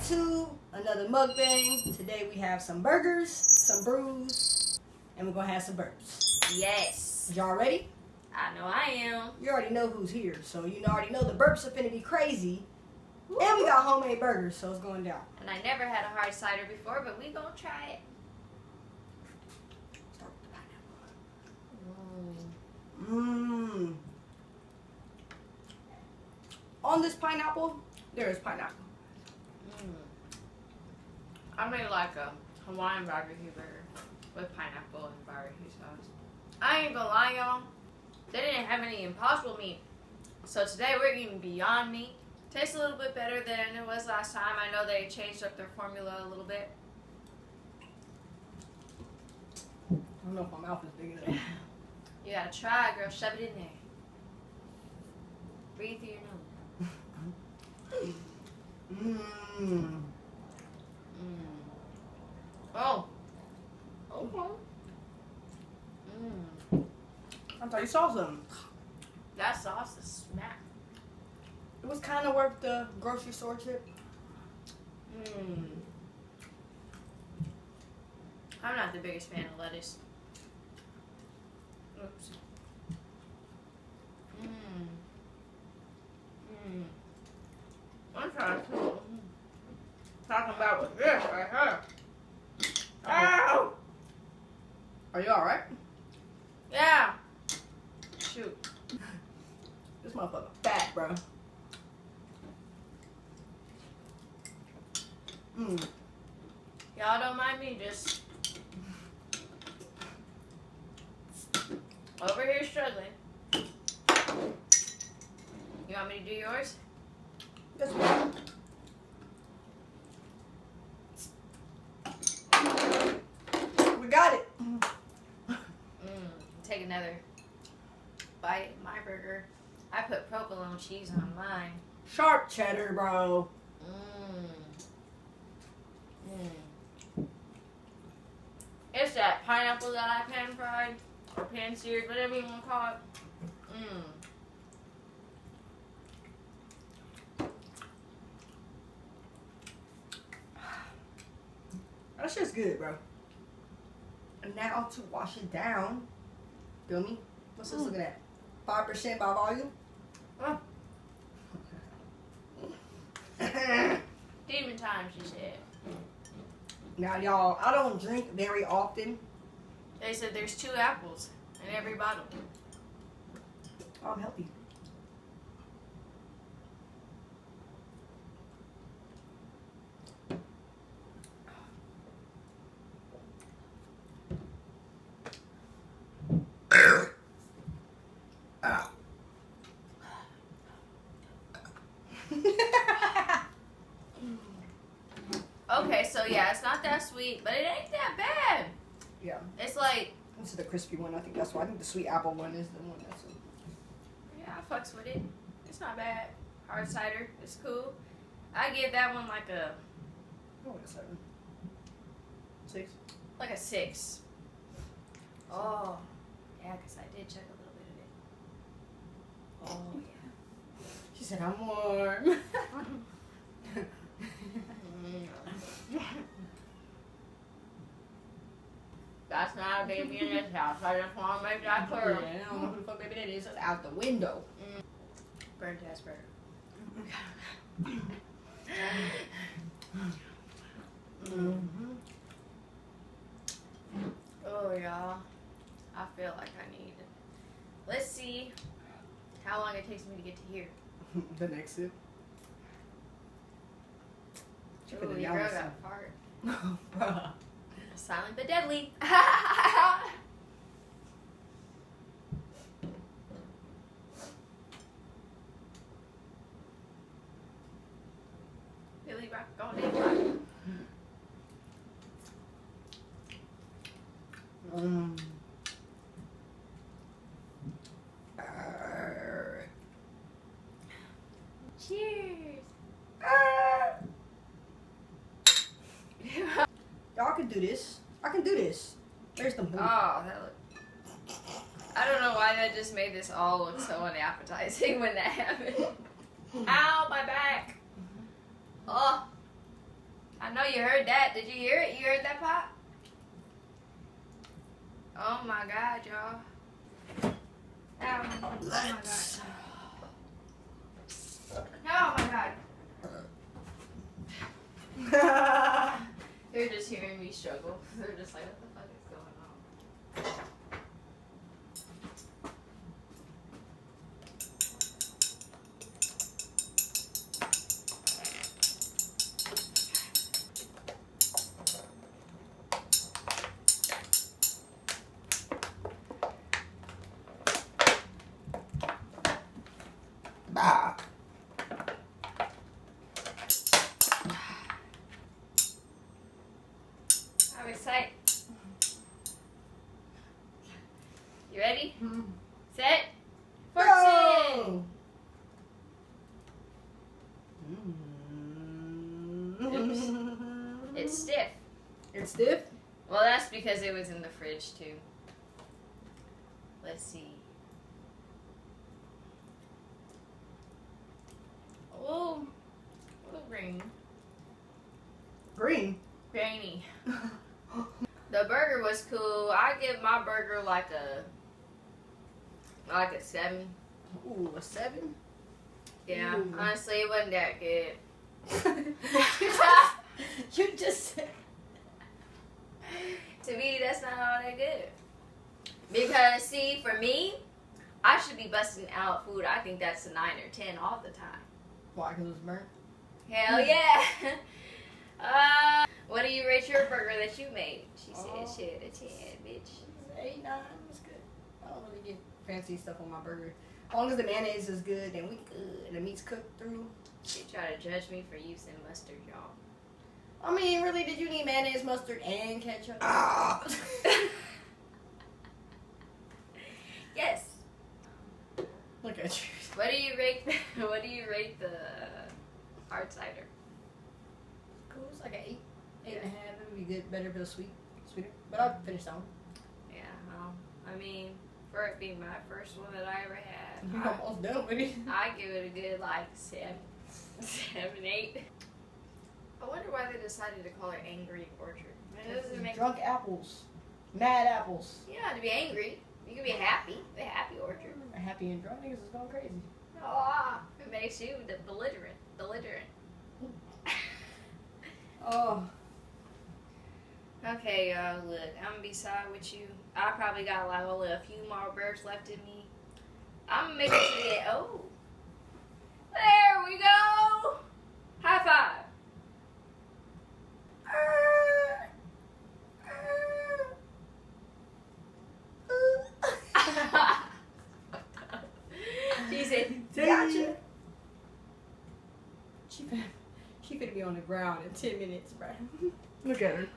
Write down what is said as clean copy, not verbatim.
to another mukbang. Today we have some burgers, some brews, and we're gonna have some burps. Yes. Y'all ready? I know I am. You already know who's here, so you already know the burps are finna be crazy. Woo. And we got homemade burgers, so it's going down. And I never had a hard cider before, but we gonna try it. Start with the pineapple. Mmm. On this pineapple, there is pineapple. I made like a Hawaiian barbecue burger with pineapple and barbecue sauce. I ain't gonna lie, y'all. They didn't have any Impossible meat. So today we're eating Beyond Meat. Tastes a little bit better than it was last time. I know they changed up their formula a little bit. I don't know if my mouth is big enough. You gotta try, girl. Shove it in there. Breathe through your nose. Mmm. Oh. Okay. I thought you saw something. That sauce is smack. It was kind of worth the grocery store trip. I'm not the biggest fan of lettuce. Oops. I'm trying to talking about with this right here. Ow! Are you alright? Yeah. Shoot. This motherfucker fat, bro. Y'all don't mind me just over here struggling. You want me to do yours? This one. We got it. Take another bite of my burger. I put provolone cheese on mine. Sharp cheddar, bro. It's that pineapple that I pan fried or pan seared, whatever you want to call it. That shit's good, bro. And now to wash it down. Feel me? What's this looking at? 5% by volume? Demon time, she said. Now, y'all, I don't drink very often. They said there's 2 apples in every bottle. Oh, I'm healthy. Okay, so yeah, it's not that sweet, but it ain't that bad. Yeah. It's like... This is the crispy one. I think that's why. I think the sweet apple one is the one that's... Yeah, I fucks with it. It's not bad. Hard cider. It's cool. I give that one like a... Oh, wait a 7. 6? Like a 6. Oh. Yeah, because I did check a little bit of it. Oh, yeah. She said, I'm warm. That's not a baby in this house. I just want to make that clear. Yeah, I don't know who the fuck baby that is. It's out the window. Burnt ass burger. Oh, y'all. I feel like I need it. Let's see how long it takes me to get to here. The next sip. Ooh, your girl got a fart. Bruh. Silent but deadly. Billy Rock, go on in. Cheers. Y'all can do this. I can do this. There's the movie. Oh, that look. I don't know why that just made this all look so unappetizing when that happened. Ow, my back. Oh. know you heard that. Did you hear it? You heard that pop? Oh my god, y'all. Oh my god. Oh my god. They're just hearing me struggle. They're just like, what the fuck is going on? Bah. I'm excited. You ready? Set. Burps Go. Oops. It's stiff. It's stiff? Well, that's because it was in the fridge too. Let's see. Oh, a little green. Green. Grainy. The burger was cool. I give my burger like a 7. Ooh, a 7? Yeah, Ooh. honestly, it wasn't that good. You just said. To me, that's not all that good. Because, see, for me, I should be busting out food. I think that's a 9 or 10 all the time. Why? Because it was burnt? Hell yeah. What do you rate your burger that you made? She said, shit, a 10, bitch. 8, 9. It's good. I don't really get fancy stuff on my burger. As long as the mayonnaise is good, then we good. And the meat's cooked through. She tried to judge me for using mustard, y'all. I mean, really, did you need mayonnaise, mustard, and ketchup? Yes. Look at you. What do you rate the hard cider? Cool. It's like an 8, 8.5. It would be good, better, but sweeter. But I'll finish that one. Yeah, well, I mean, for it being my first one that I ever had, You're almost done with it. I give it a good like 7, 8. I wonder why they decided to call it Angry Orchard. I mean, it doesn't make Drunk apples. Mad apples. You don't have to be angry. You can be happy. The happy orchard. Happy and drunk niggas is going crazy. Oh, it makes you the belligerent. Oh. Okay, look, I'm gonna be side with you. I probably got like only a few more burps left in me. I'm gonna make it to the oh. There we go. High five. She said, Gotcha. She finna be on the ground in 10 minutes, bro. Look at her.